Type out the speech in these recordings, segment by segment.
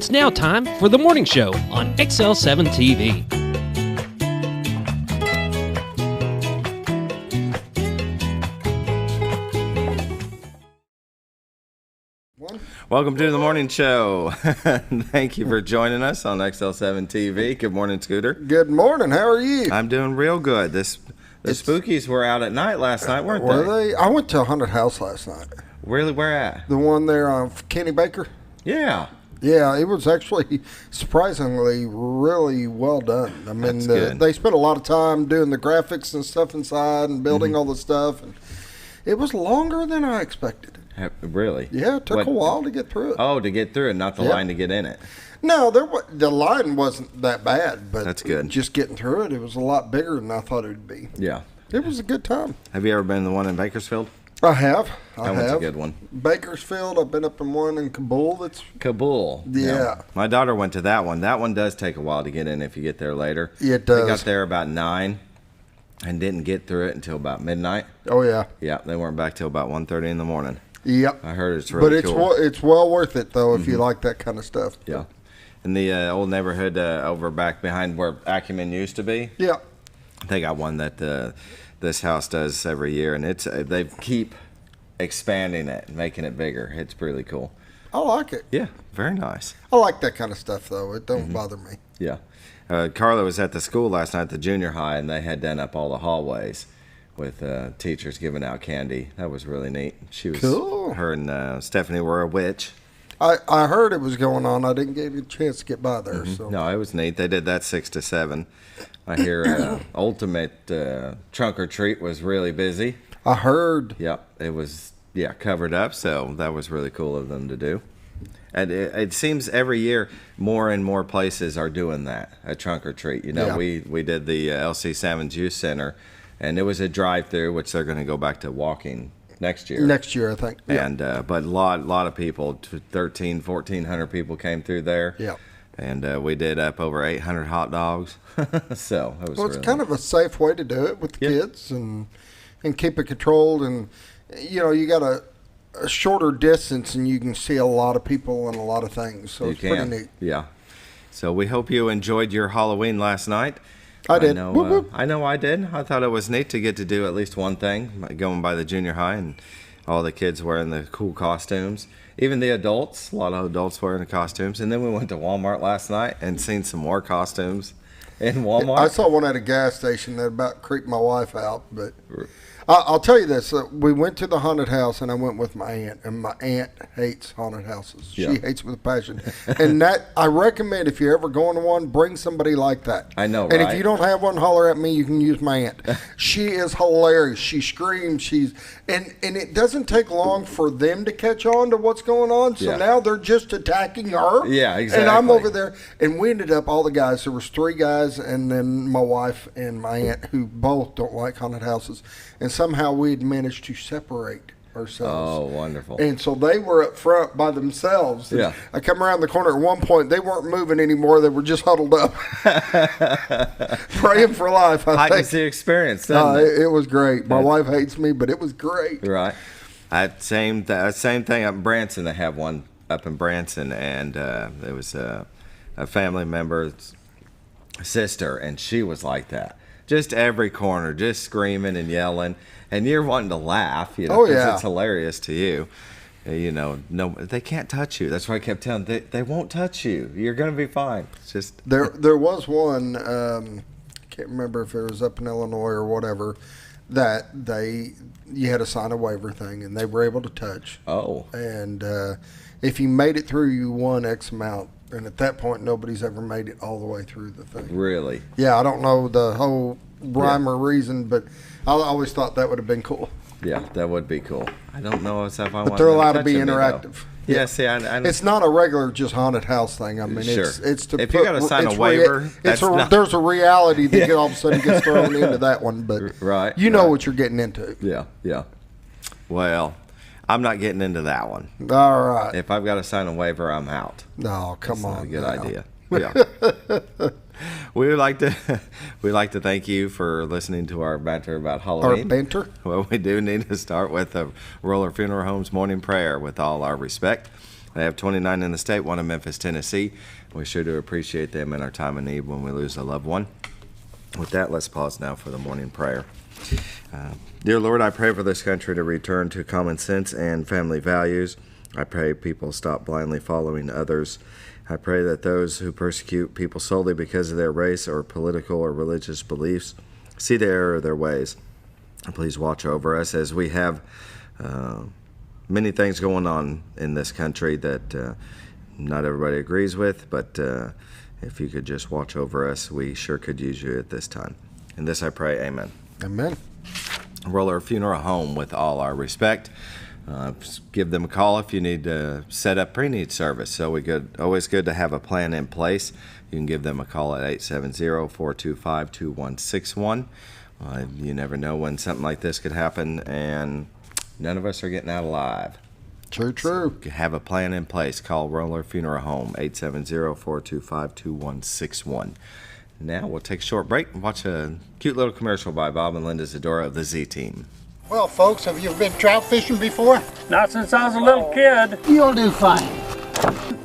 It's now time for the morning show on XL7-TV. Welcome to the morning show. Thank you for joining us on XL7-TV. Good morning, Scooter. Good morning. How are you? I'm doing real good. The Spookies were out at night last night, weren't Were they? they? I went to a haunted house last night. Really? Where at? The one there on Kenny Baker. Yeah. Yeah, it was actually surprisingly really well done. I mean, That's good. They spent a lot of time doing the graphics and stuff inside and building all the stuff. And it was longer than I expected. Really? Yeah, it took a while to get through it. Oh, to get through it, not the line to get in it. No, the line wasn't that bad, but That's good. Just getting through it, it was a lot bigger than I thought it would be. Yeah. It was a good time. Have you ever been to the one in Bakersfield? I have. That one's a good one. Bakersfield, I've been up in one in Kabul. That's Kabul. Yeah. My daughter went to that one. That one does take a while to get in if you get there later. Yeah, it does. They got there about 9 and didn't get through it until about midnight. Oh, yeah. Yeah, they weren't back till about 1:30 in the morning. Yep. I heard it's really cool. But it's well worth it, though, if you like that kind of stuff. Yeah. In the old neighborhood over back behind where Acumen used to be, Yeah. they got one that this house does every year, and they keep expanding it and making it bigger. It's really cool. I like it. Yeah, very nice. I like that kind of stuff, though. It don't bother me. Yeah. Carla was at the school last night, the junior high, and they had done up all the hallways with teachers giving out candy. That was really neat. She was Cool. Her and Stephanie were a witch. I heard it was going on. I didn't get a chance to get by there. So No, it was neat. They did that 6 to 7. I hear Ultimate Trunk or Treat was really busy. I heard. Yep, it was covered up, so that was really cool of them to do. And it seems every year more and more places are doing that, a trunk or treat. You know, Yeah. we did the LC Salmon Juice Center, and it was a drive-through, which they're going to go back to walking next year. Next year, I think. Yeah. And but a lot of people, 1,400 people came through there. Yeah. And we did up over 800 hot dogs. So it was. Well, it's really kind of a safe way to do it with the kids and keep it controlled. And, you got a shorter distance and you can see a lot of people and a lot of things. So it's pretty neat. Yeah. So we hope you enjoyed your Halloween last night. I did. I know I did. I thought it was neat to get to do at least one thing, going by the junior high and all the kids wearing the cool costumes. Even the adults, a lot of adults wearing the costumes. And then we went to Walmart last night and seen some more costumes in Walmart. I saw one at a gas station that about creeped my wife out. But I'll tell you this. We went to the haunted house, and I went with my aunt. And my aunt hates haunted houses. Yeah. She hates it with a passion. And I recommend if you're ever going to one, bring somebody like that. I know, And right? if you don't have one, holler at me. You can use my aunt. She is hilarious. She screams. And it doesn't take long for them to catch on to what's going on. So now they're just attacking her. Yeah, exactly. And I'm over there. And we ended up, all the guys, there was 3 guys and then my wife and my aunt who both don't like haunted houses. And somehow we had managed to separate ourselves. Oh, wonderful. And so they were up front by themselves. Yeah. I come around the corner at one point, they weren't moving anymore. They were just huddled up. Praying for life, I think. Heightens the experience, doesn't it? It was great. My wife hates me, but it was great. Right. Same thing up in Branson. They have one up in Branson, and it was a family member's sister, and she was like that. Just every corner, just screaming and yelling, and you're wanting to laugh, because it's hilarious to you. No, they can't touch you. That's why I kept telling them, they won't touch you. You're going to be fine. It's just there was one. I can't remember if it was up in Illinois or whatever. That you had to sign a waiver thing, and they were able to touch. Oh. And if you made it through, you won X amount. And at that point, nobody's ever made it all the way through the thing. Really? Yeah, I don't know the whole rhyme or reason, but I always thought that would have been cool. Yeah, that would be cool. I don't know if I want. But they're allowed to be interactive. Yeah, see, I it's not a regular just haunted house thing. I mean, sure. it's to if you got to sign a waiver, there's a reality that all of a sudden gets thrown into that one, but you know what you're getting into. Yeah. Well, I'm not getting into that one. All right. If I've got to sign a waiver, I'm out. No, come on. Not a good idea. Yeah. We'd like to thank you for listening to our banter about Halloween. Our banter? Well, we do need to start with the Roller Funeral Home's morning prayer with all our respect. They have 29 in the state, one in Memphis, Tennessee. We sure do appreciate them in our time of need when we lose a loved one. With that, let's pause now for the morning prayer. Dear Lord, I pray for this country to return to common sense and family values. I pray people stop blindly following others. I pray that those who persecute people solely because of their race or political or religious beliefs see the error of their ways. Please watch over us as we have many things going on in this country that not everybody agrees with, but if you could just watch over us, we sure could use you at this time. In this I pray, amen. Amen. Roller Funeral Home, with all our respect. Give them a call if you need to set up pre-need service. So always good to have a plan in place. You can give them a call at 870-425-2161. You never know when something like this could happen, and none of us are getting out alive. True. So have a plan in place. Call Roller Funeral Home, 870-425-2161. Now we'll take a short break and watch a cute little commercial by Bob and Linda Zadora of the Z-Team. Well, folks, have you been trout fishing before? Not since I was a little kid. You'll do fine.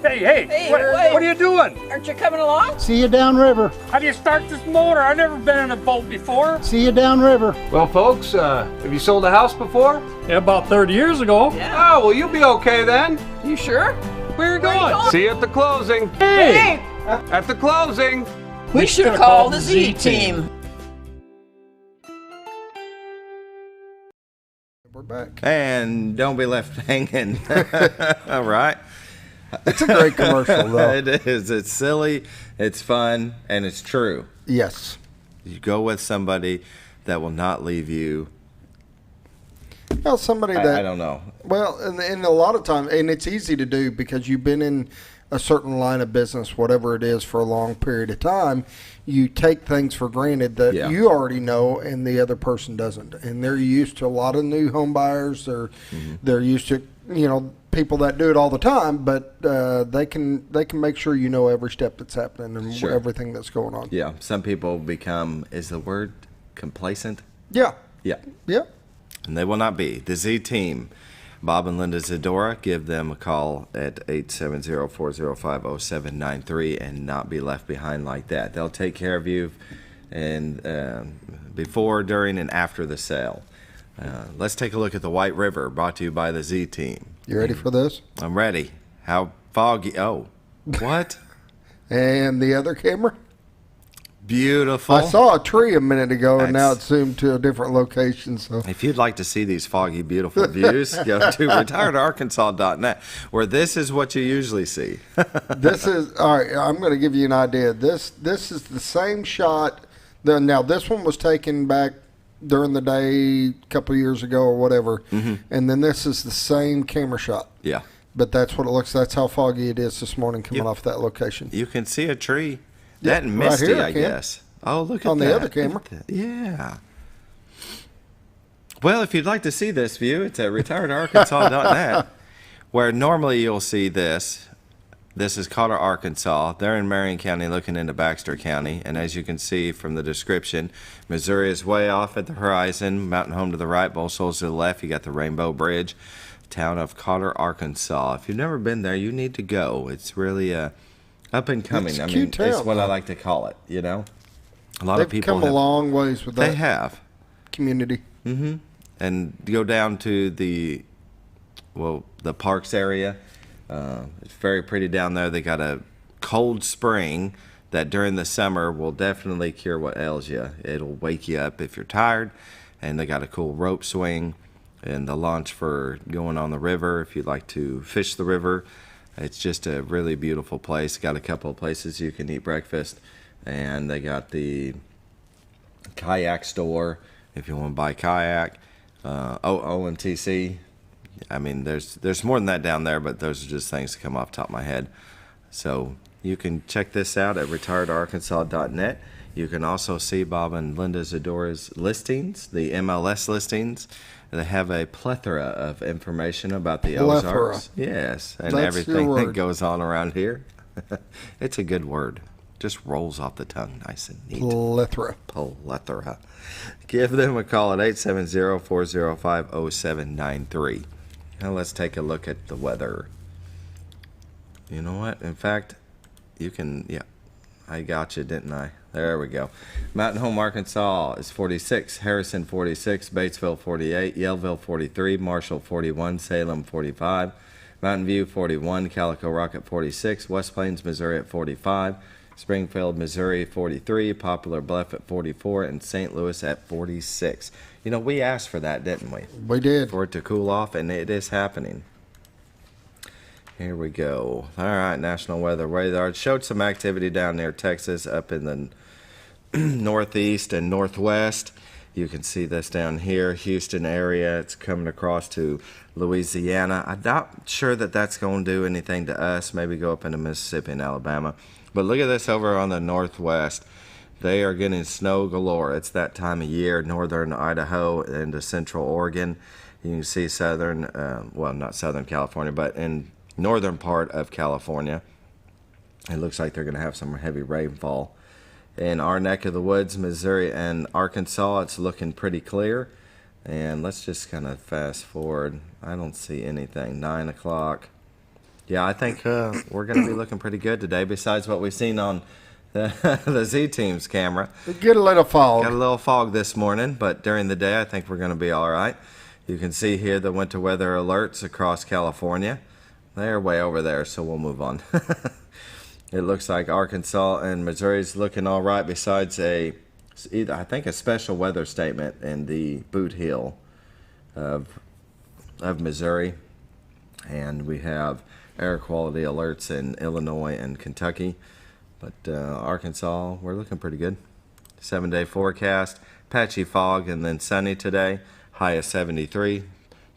Hey, what are you doing? Aren't you coming along? See you downriver. How do you start this motor? I've never been in a boat before. See you downriver. Well, folks, have you sold a house before? Yeah, about 30 years ago. Yeah. Oh, well, you'll be okay then. You sure? Where are you going? See you at the closing. Hey! At the closing. We should have called the Z-Team. We're back. And don't be left hanging. All right. It's a great commercial, though. It is. It's silly, it's fun, and it's true. Yes. You go with somebody that will not leave you. Well, somebody that I don't know. Well, and a lot of times, and it's easy to do because you've been in a certain line of business, whatever it is, for a long period of time. You take things for granted that you already know and the other person doesn't. And they're used to a lot of new home buyers. They're used to, people that do it all the time, but they can make sure you know every step that's happening and everything that's going on. Yeah. Some people become, is the word complacent? Yeah. Yeah. Yeah. And they will not be. The Z-Team, Bob and Linda Zadora, give them a call at 870-405-0793 and not be left behind like that. They'll take care of you and before, during, and after the sale. Let's take a look at the White River, brought to you by the Z-Team. You ready for this? I'm ready. How foggy. Oh, what? And the other camera? Beautiful. I saw a tree a minute ago, and now it's zoomed to a different location. So, if you'd like to see these foggy, beautiful views, go to retiredarkansas.net, where this is what you usually see. This is all right. I'm going to give you an idea. This is the same shot. Now, this one was taken back during the day a couple of years ago or whatever, and then this is the same camera shot. Yeah. But that's what it looks. That's how foggy it is this morning coming off that location. You can see a tree. That and right misty, here, I guess. Oh, look at on that. the other camera. Yeah. Well, if you'd like to see this view, it's at retiredarkansas.net, where normally you'll see this. This is Cotter, Arkansas. They're in Marion County looking into Baxter County. And as you can see from the description, Missouri is way off at the horizon. Mountain Home to the right, Both Souls to the left. You got the Rainbow Bridge. Town of Cotter, Arkansas. If you've never been there, you need to go. It's really up and coming. It's I cute mean, town, it's what though. I like to call it, A lot They've of people come a long ways with that. They have. Community. And go down to the parks area. It's very pretty down there. They got a cold spring that during the summer will definitely cure what ails you. It'll wake you up if you're tired. And they got a cool rope swing and the launch for going on the river if you'd like to fish the river. It's just a really beautiful place. Got a couple of places you can eat breakfast. And they got the kayak store if you want to buy kayak. OMTC. I mean, there's more than that down there, but those are just things that come off the top of my head. So you can check this out at retiredarkansas.net. You can also see Bob and Linda Zadora's listings, the MLS listings. They have a plethora of information about the Ozarks. Yes, and That's everything that goes on around here. It's a good word. Just rolls off the tongue nice and neat. Plethora. Plethora. Give them a call at 870-405-0793. Now let's take a look at the weather. You know what? In fact, you can, yeah, I got you, didn't I? There we go. Mountain Home, Arkansas is 46, Harrison 46, Batesville 48, Yellville 43, Marshall 41, Salem 45, Mountain View 41, Calico Rock at 46, West Plains, Missouri at 45, Springfield, Missouri 43, Poplar Bluff at 44, and St. Louis at 46. You know, we asked for that, didn't we? We did. For it to cool off, and it is happening. Here we go. All right, national weather radar. It showed some activity down near Texas, up in the northeast and northwest. You can see this down here, Houston area. It's coming across to Louisiana. I'm not sure that that's going to do anything to us. Maybe go up into Mississippi and Alabama. But look at this over on the northwest. They are getting snow galore. It's that time of year, northern Idaho into central Oregon. You can see southern, well, not southern California, but in northern part of California. It looks like they're going to have some heavy rainfall. In our neck of the woods, Missouri and Arkansas, it's looking pretty clear. And let's just kind of fast forward. I don't see anything. 9 o'clock. Yeah, I think we're going to be looking pretty good today, besides what we've seen on the Z-Team's camera. We get a little fog. Got a little fog this morning, but during the day, I think we're going to be all right. You can see here the winter weather alerts across California. They're way over there, so we'll move on. It looks like Arkansas and Missouri's looking all right, besides I think a special weather statement in the Boot Hill of Missouri. And we have air quality alerts in Illinois and Kentucky. But Arkansas, we're looking pretty good. 7-day forecast, patchy fog and then sunny today, high of 73.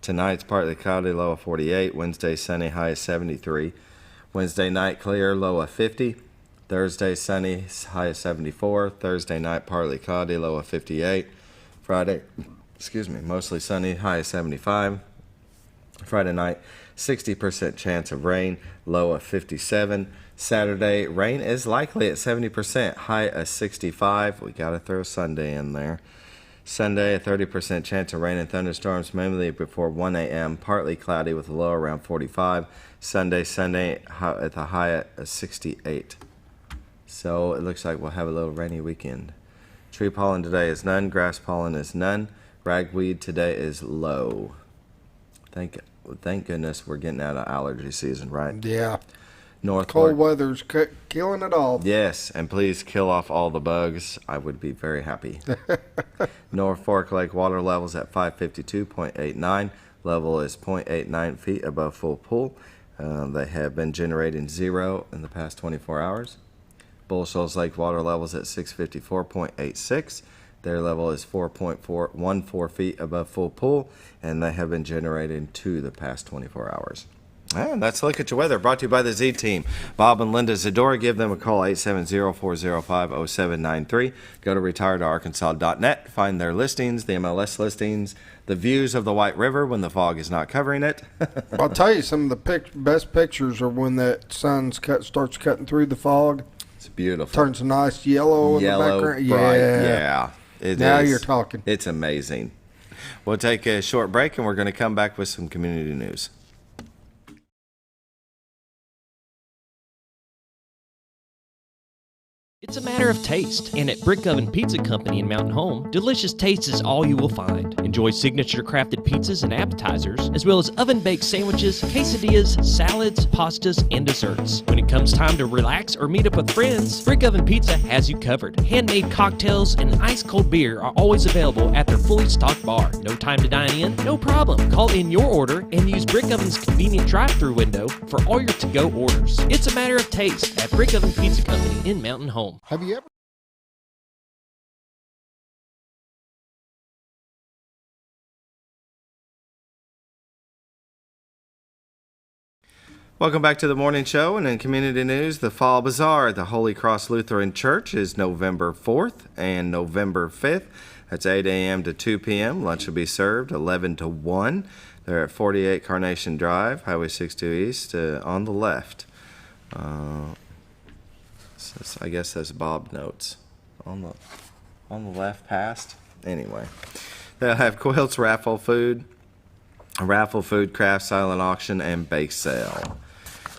Tonight's partly cloudy, low of 48. Wednesday, sunny, high of 73. Wednesday night, clear, low of 50. Thursday, sunny, high of 74. Thursday night, partly cloudy, low of 58. Friday, mostly sunny, high of 75. Friday night, 60% chance of rain, low of 57. Saturday, rain is likely at 70%, high of 65. We got to throw Sunday in there. Sunday, a 30% chance of rain and thunderstorms, mainly before 1 a.m. Partly cloudy with a low around 45. Sunday at the high at 68. So it looks like we'll have a little rainy weekend. Tree pollen today is none. Grass pollen is none. Ragweed today is low. Thank goodness we're getting out of allergy season, right? Yeah. North Cold weather's killing it all. Yes, and please kill off all the bugs. I would be very happy. North Fork Lake water levels at 552.89. Level is 0.89 feet above full pool. They have been generating 0 in the past 24 hours. Bull Shoals Lake water levels at 654.86. Their level is 4.14 feet above full pool, and they have been generating 2 the past 24 hours. And that's a look at your weather, brought to you by the Z-Team. Bob and Linda Zadora. Give them a call, 870-405-0793. Go to retiredarkansas.net. Find their listings, the MLS listings, the views of the White River when the fog is not covering it. I'll tell you, some of the best pictures are when that sun starts cutting through the fog. It's beautiful. Turns a nice yellow in the background. Bright. Yeah. Now you're talking. It's amazing. We'll take a short break, and we're going to come back with some community news. It's a matter of taste, and at Brick Oven Pizza Company in Mountain Home, delicious taste is all you will find. Enjoy signature crafted pizzas and appetizers, as well as oven-baked sandwiches, quesadillas, salads, pastas, and desserts. When it comes time to relax or meet up with friends, Brick Oven Pizza has you covered. Handmade cocktails and ice-cold beer are always available at their fully stocked bar. No time to dine in? No problem. Call in your order and use Brick Oven's convenient drive-thru window for all your to-go orders. It's a matter of taste at Brick Oven Pizza Company in Mountain Home. Have you ever? Welcome back to the morning show, and in community news, the Fall Bazaar at the Holy Cross Lutheran Church is November 4th and November 5th. That's 8 a.m. to 2 p.m. Lunch will be served 11 to 1. They're at 48 Carnation Drive, Highway 62 East, on the left. I guess that's Bob notes on the left past. Anyway, they'll have quilts, raffle food, craft silent auction, and bake sale.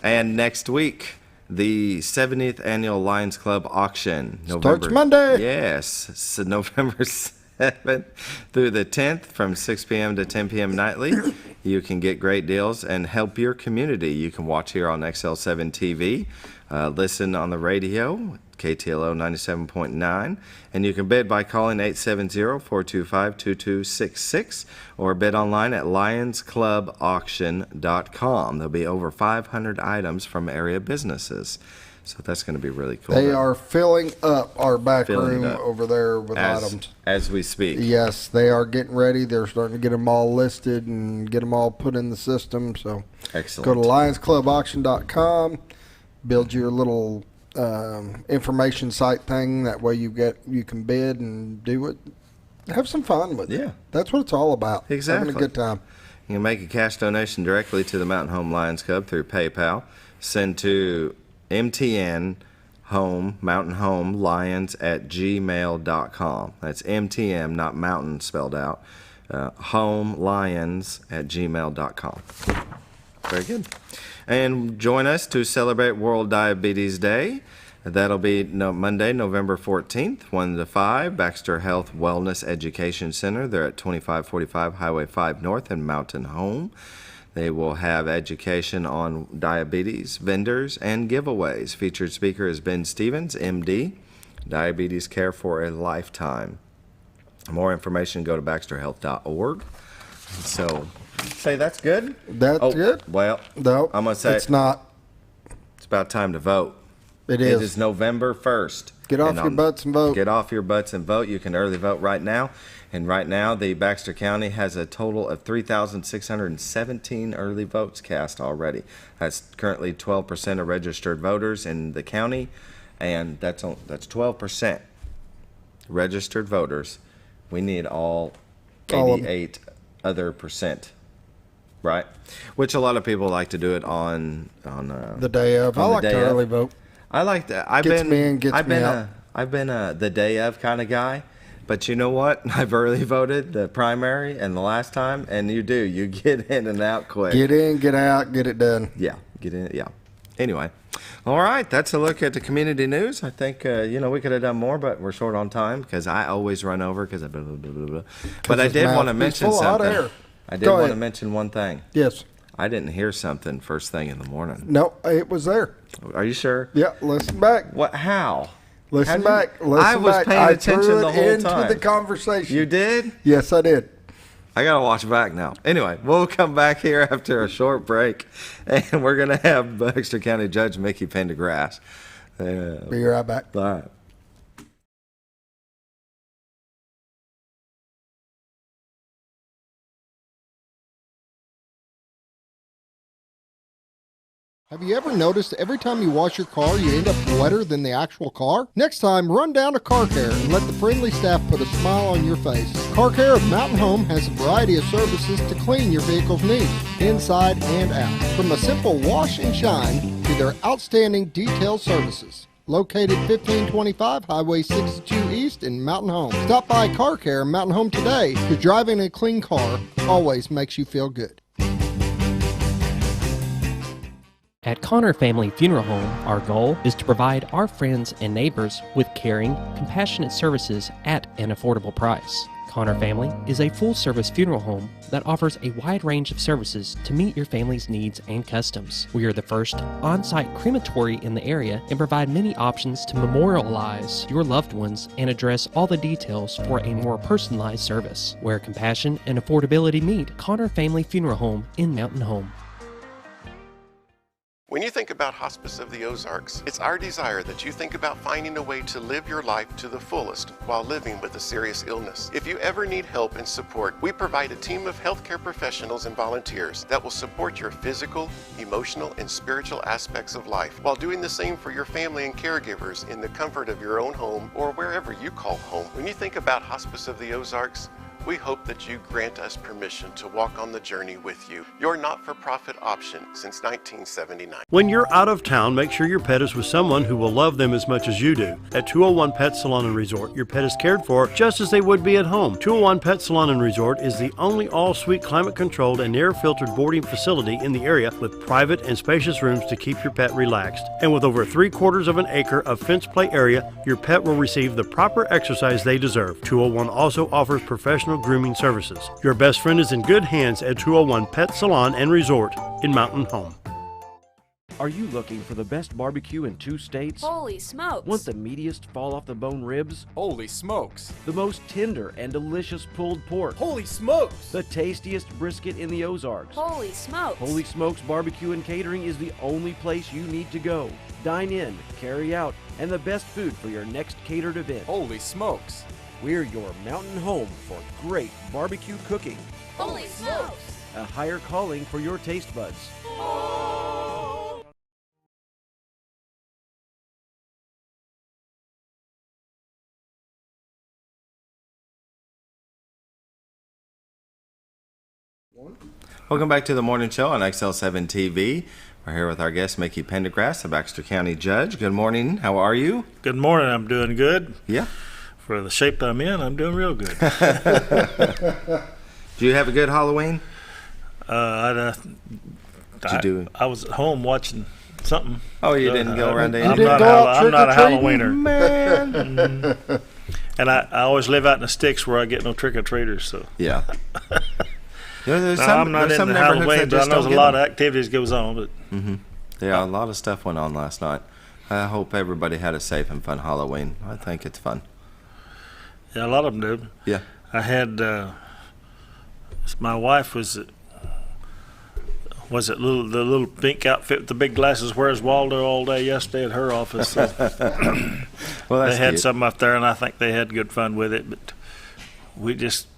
And next week, the 70th Annual Lions Club Auction. Starts Monday. Yes. So November 7th through the 10th from 6 p.m. to 10 p.m. nightly. You can get great deals and help your community. You can watch here on XL7-TV, listen on the radio, KTLO 97.9, and you can bid by calling 870-425-2266 or bid online at lionsclubauction.com. There'll be over 500 items from area businesses. So that's going to be really cool. They are filling up our back room over there with items. As we speak. Yes, they are getting ready. They're starting to get them all listed and get them all put in the system. So excellent. Go to lionsclubauction.com, build your little information site thing. That way you can bid and do it. Have some fun with it. Yeah. That's what it's all about. Exactly. Having a good time. You can make a cash donation directly to the Mountain Home Lions Club through PayPal. Send to MTN Home, Mountain Home Lions at gmail.com. That's MTM, not mountain spelled out. Home Lions at gmail.com. Very good. And join us to celebrate World Diabetes Day. That'll be Monday, November 14th, 1 to 5, Baxter Health Wellness Education Center. They're at 2545 Highway 5 North in Mountain Home. They will have education on diabetes, vendors, and giveaways. Featured speaker is Ben Stevens, MD, Diabetes Care for a Lifetime. More information, go to baxterhealth.org. So, say that's good? That's good? Well, no, I'm going to say it's not. It's about time to vote. It is. It is November 1st. Get off your butts and vote. Get off your butts and vote. You can early vote right now. And right now, the Baxter County has a total of 3,617 early votes cast already. That's currently 12% of registered voters in the county, and that's 12% registered voters. We need all 88 other percent, right? Which a lot of people like to do it on the day of. I like to early vote. I like that. I've been the day of kind of guy. But you know what? I've early voted the primary and the last time, and you get in and out quick. Get in, get out, get it done. Yeah, get in, yeah. Anyway, all right, that's a look at the community news. I think, we could have done more, but we're short on time because I always run over because I blah, blah, blah, blah, blah. But I did want to mention something. I did want to mention one thing. Yes. I didn't hear something first thing in the morning. No, it was there. Are you sure? Yeah, listen back. What? How? Listen back. I was paying attention the whole time. Into the conversation. You did? Yes, I did. I got to watch back now. Anyway, we'll come back here after a short break, and we're going to have Baxter County Judge Mickey Pendergrass. Be right back. All right. Have you ever noticed every time you wash your car, you end up wetter than the actual car? Next time, run down to Car Care and let the friendly staff put a smile on your face. Car Care of Mountain Home has a variety of services to clean your vehicle's needs, inside and out. From a simple wash and shine to their outstanding detail services. Located 1525 Highway 62 East in Mountain Home. Stop by Car Care Mountain Home today, because driving a clean car always makes you feel good. At Connor Family Funeral Home, our goal is to provide our friends and neighbors with caring, compassionate services at an affordable price. Connor Family is a full-service funeral home that offers a wide range of services to meet your family's needs and customs. We are the first on-site crematory in the area and provide many options to memorialize your loved ones and address all the details for a more personalized service. Where compassion and affordability meet, Connor Family Funeral Home in Mountain Home. When you think about Hospice of the Ozarks, it's our desire that you think about finding a way to live your life to the fullest while living with a serious illness. If you ever need help and support, we provide a team of healthcare professionals and volunteers that will support your physical, emotional, and spiritual aspects of life while doing the same for your family and caregivers in the comfort of your own home or wherever you call home. When you think about Hospice of the Ozarks, we hope that you grant us permission to walk on the journey with you. Your not-for-profit option since 1979. When you're out of town, make sure your pet is with someone who will love them as much as you do. At 201 Pet Salon and Resort, your pet is cared for just as they would be at home. 201 Pet Salon and Resort is the only all-suite climate-controlled and air-filtered boarding facility in the area with private and spacious rooms to keep your pet relaxed. And with over 3/4 of an acre of fenced play area, your pet will receive the proper exercise they deserve. 201 also offers professional grooming services. Your best friend is in good hands at 201 Pet Salon and Resort in Mountain Home. Are you looking for the best barbecue in 2 states? Holy smokes! Want the meatiest fall-off-the-bone ribs? Holy smokes! The most tender and delicious pulled pork? Holy smokes! The tastiest brisket in the Ozarks? Holy smokes! Holy Smokes Barbecue and Catering is the only place you need to go. Dine in, carry out, and the best food for your next catered event. Holy smokes! We're your mountain home for great barbecue cooking. Holy smokes! A higher calling for your taste buds. Welcome back to the morning show on XL7-TV. We're here with our guest, Mickey Pendergrass, the Baxter County Judge. Good morning. How are you? Good morning. I'm doing good. Yeah. For the shape I'm in, I'm doing real good. Do you have a good Halloween? I was at home watching something. Oh, you didn't go around to I'm any? not a Halloweener. Man. And I always live out in the sticks where I get no trick-or-treaters. So. Yeah. I'm not into Halloween, but I know there's a lot of activities goes on. But Yeah, a lot of stuff went on last night. I hope everybody had a safe and fun Halloween. I think it's fun. Yeah, a lot of them did. Yeah. I had my wife was it the little pink outfit with the big glasses? Where's Waldo all day yesterday at her office? So well, that's they had cute. some up there, and I think they had good fun with it. But we just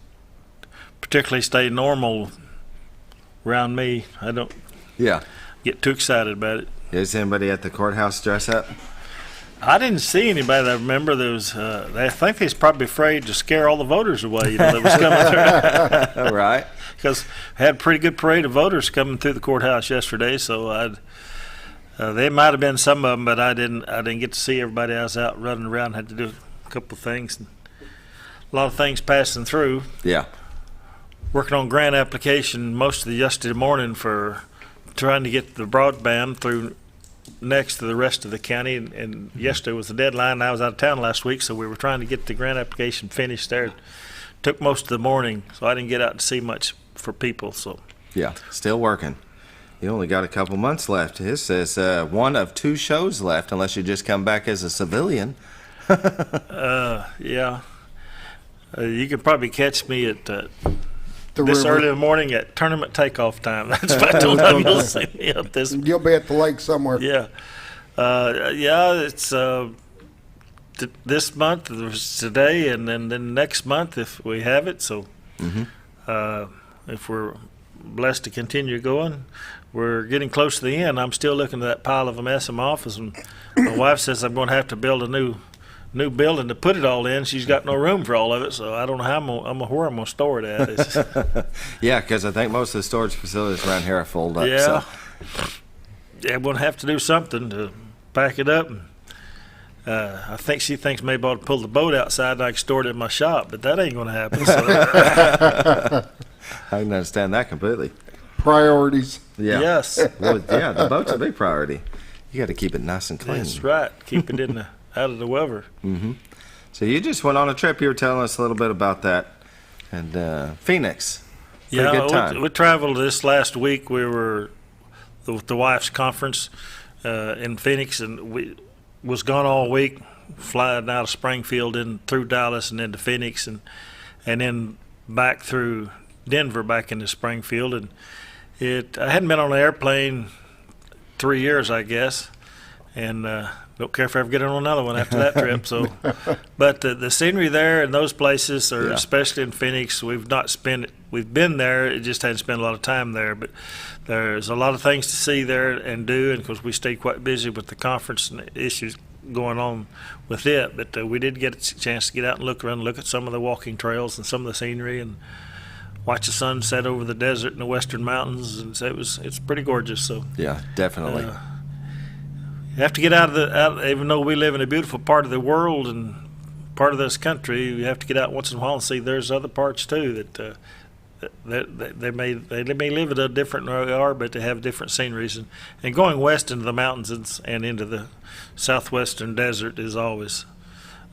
particularly stay normal around me. I don't get too excited about it. Is anybody at the courthouse dress up? I didn't see anybody that I remember. There was, I think they was probably afraid to scare all the voters away that was coming through. Right. Because I had a pretty good parade of voters coming through the courthouse yesterday, so they might have been some of them, but I didn't get to see everybody. I was out running around, had to do a couple of things. A lot of things passing through. Yeah. Working on grant application most of the yesterday morning for trying to get the broadband through next to the rest of the county, and yesterday was the deadline. I was out of town last week, so we were trying to get the grant application finished there. Took most of the morning, so I didn't get out to see much for people. So yeah, still working. You only got a couple months left. His says 1 of 2 shows left, unless you just come back as a civilian. Yeah, you could probably catch me at this river. early in the morning at tournament takeoff time. That's what I told them. You'll see me up this. You'll be at the lake somewhere. Yeah, it's this month. There's today, and then next month if we have it. So, if we're blessed to continue going, we're getting close to the end. I'm still looking at that pile of a mess in my office, and my wife says I'm going to have to build a new building to put it all in. She's got no room for all of it, so I don't know how where I'm going to store it at. Yeah, because I think most of the storage facilities around here are full up. Yeah. So. Yeah, we're going to have to do something to pack it up. I think she thinks maybe I ought to pull the boat outside and I can store it in my shop, but that ain't going to happen. So. I can understand that completely. Priorities. Yeah. Yes. Well, yeah, the boat's a big priority. You got to keep it nice and clean. That's right. Keep it in out of the weather. So you just went on a trip. You were telling us a little bit about that. And Phoenix. Pretty good time. We traveled this last week. We were with the wife's conference in Phoenix, and we was gone all week, flying out of Springfield in through Dallas and into Phoenix, and then back through Denver back into Springfield. And I hadn't been on an airplane 3 years, I guess, and don't care if I ever get on another one after that trip. So, but the scenery there in those places, or especially in Phoenix, we've been there. It just hadn't spent a lot of time there. But there's a lot of things to see there and do, and because we stayed quite busy with the conference and issues going on with it. But we did get a chance to get out and look around, look at some of the walking trails and some of the scenery, and watch the sun set over the desert and the western mountains. And so it's pretty gorgeous. So yeah, definitely. You have to get out even though we live in a beautiful part of the world and part of this country, you have to get out once in a while and see there's other parts too that they may live at a different where we are, but they have different sceneries. And going west into the mountains and into the southwestern desert is always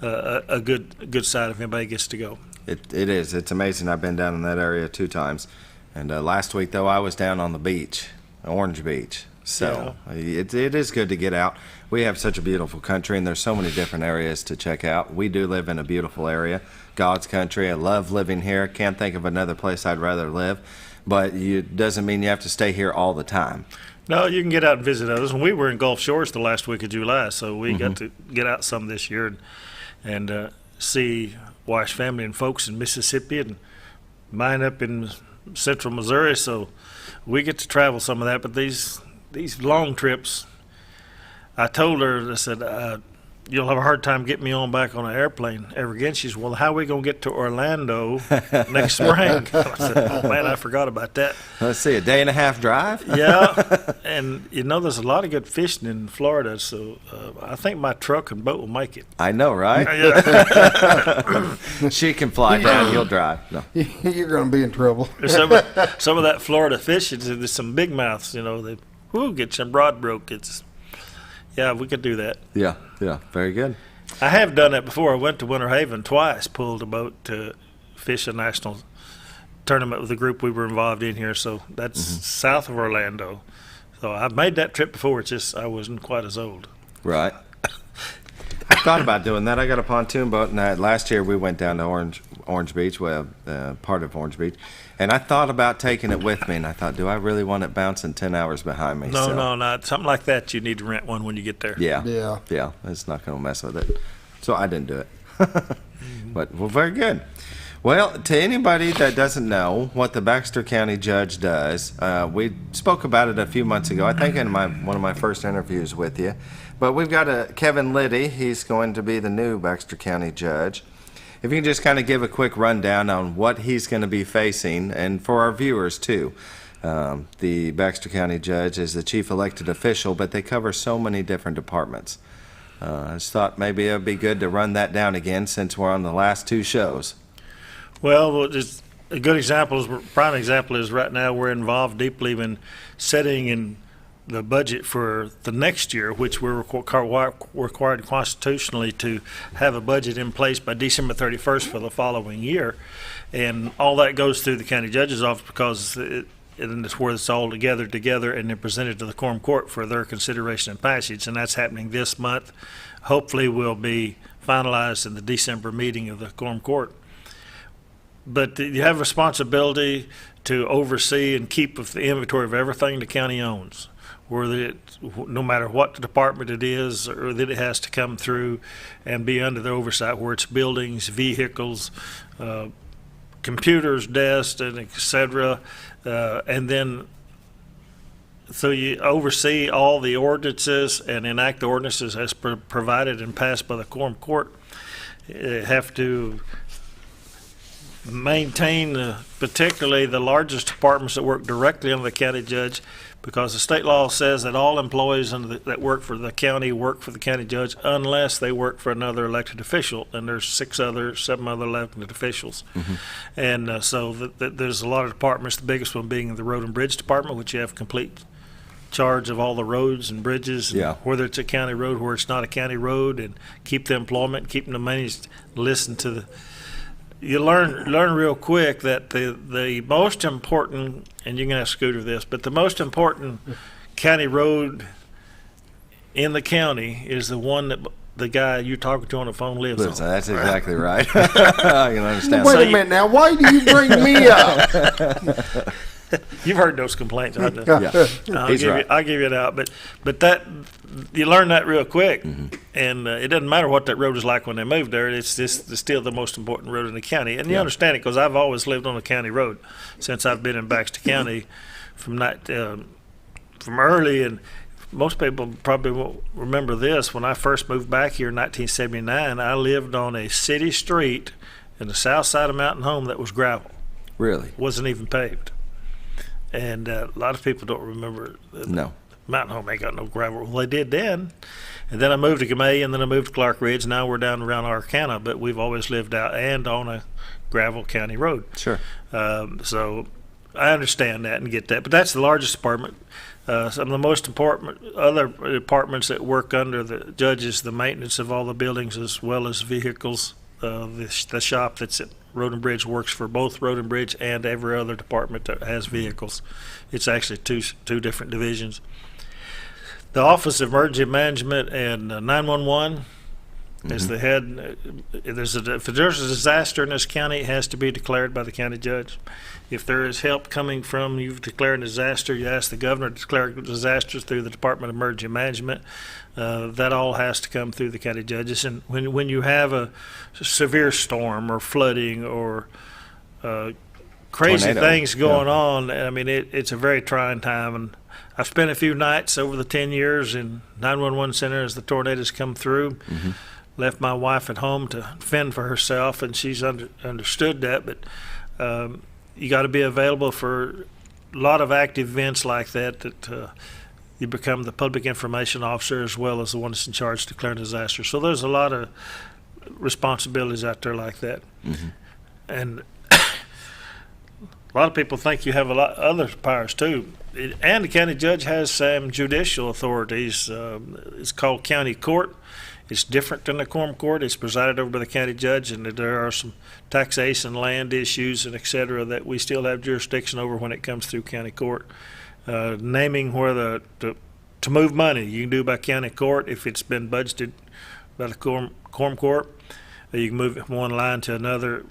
a good sight if anybody gets to go. It is. It's amazing. I've been down in that area 2 times. And last week, though, I was down on the beach, Orange Beach. So it is good to get out. We have such a beautiful country, and there's so many different areas to check out. We do live in a beautiful area, God's country. I love living here. Can't think of another place I'd rather live. But it doesn't mean you have to stay here all the time. No, you can get out and visit others. And we were in Gulf Shores the last week of July, so we got to get out some this year and see Wash family and folks in Mississippi and mine up in central Missouri. So we get to travel some of that. But these long trips, I told her, I said, you'll have a hard time getting me on back on an airplane ever again. She said, well, how are we going to get to Orlando next spring? I said, oh, man, I forgot about that. Let's see, a 1.5-day drive? Yeah, and there's a lot of good fishing in Florida, so I think my truck and boat will make it. I know, right? Yeah. She can fly down, he'll drive. No. You're going to be in trouble. Some of that Florida fishing, there's some big mouths, they get some broad broke. Yeah, we could do that. Yeah, very good. I have done that before. I went to Winter Haven twice, pulled a boat to fish a national tournament with a group we were involved in here. So that's south of Orlando. So I've made that trip before. It's just I wasn't quite as old. Right. I thought about doing that. I got a pontoon boat, and last year we went down to Orange Beach, part of Orange Beach, and I thought about taking it with me, and I thought, do I really want it bouncing 10 hours behind me? No, not something like that. You need to rent one when you get there. Yeah. It's not going to mess with it. So I didn't do it. But, very good. Well, to anybody that doesn't know what the Baxter County Judge does, we spoke about it a few months ago, I think in one of my first interviews with you. But we've got Kevin Liddy. He's going to be the new Baxter County Judge. If you can just kind of give a quick rundown on what he's going to be facing, and for our viewers too. The Baxter County Judge is the chief elected official, but they cover so many different departments. I just thought maybe it would be good to run that down again since we're on the last 2 shows. Well, just a good example prime example is right now we're involved deeply in setting in the budget for the next year, which we're required constitutionally to have a budget in place by December 31st for the following year. And all that goes through the county judge's office because it's where it's all together and then presented to the quorum court for their consideration and passage. And that's happening this month. Hopefully will be finalized in the December meeting of the quorum court. But you have responsibility to oversee and keep the inventory of everything the county owns, no matter what department it is, or that it has to come through and be under the oversight, where it's buildings, vehicles, computers, desks, and et cetera. And then, so you oversee all the ordinances and enact the ordinances as provided and passed by the quorum court. You have to maintain particularly the largest departments that work directly under the county judge, because the state law says that all employees that work for the county work for the county judge unless they work for another elected official, and there's 7 other elected officials. And so there's a lot of departments, the biggest one being the road and bridge department, which you have complete charge of all the roads and bridges, whether it's a county road, where it's not a county road, and keep the employment, keeping the money, listen to the. You learn real quick that the most important, and you can ask Scooter this, but the most important county road in the county is the one that the guy you're talking to on the phone lives on. That's exactly right. I can understand. Wait a minute now. Why do you bring me up? You've heard those complaints. I'll give you it out. But that you learn that real quick, and it doesn't matter what that road is like when they move there. It's still the most important road in the county, and you understand it because I've always lived on a county road since I've been in Baxter County from early, and most people probably won't remember this. When I first moved back here in 1979, I lived on a city street in the south side of Mountain Home that was gravel. Really? Wasn't even paved. And a lot of people don't remember. No. Mountain Home ain't got no gravel. Well, they did then. And then I moved to Gamay, and then I moved to Clark Ridge. Now we're down around Arcana, but we've always lived out and on a gravel county road. Sure. So I understand that and get that. But that's the largest department. Some of the most important other departments that work under the judges, the maintenance of all the buildings as well as vehicles. The shop that's at Road and Bridge works for both Road and Bridge and every other department that has vehicles. It's actually two different divisions. The Office of Emergency Management and 911 is the head. If there's a disaster in this county, it has to be declared by the county judge. If there is help coming from you've declared a disaster, you ask the governor to declare disasters through the Department of Emergency Management. That all has to come through the county judges. And when you have a severe storm or flooding or crazy Tornado. things going on, I mean, it's a very trying time. And I've spent a few nights over the 10 years in 911 center as the tornadoes come through. Left my wife at home to fend for herself, and she's understood that. But you got to be available for a lot of active events like that you become the public information officer as well as the one that's in charge of declaring disaster. So there's a lot of responsibilities out there like that. And a lot of people think you have a lot of other powers too. And the county judge has some judicial authorities. It's called county court. It's different than the quorum court. It's presided over by the county judge, and there are some taxation, land issues, and et cetera that we still have jurisdiction over when it comes through county court. Naming where to move money, you can do by county court if it's been budgeted by the quorum court. You can move it from one line to another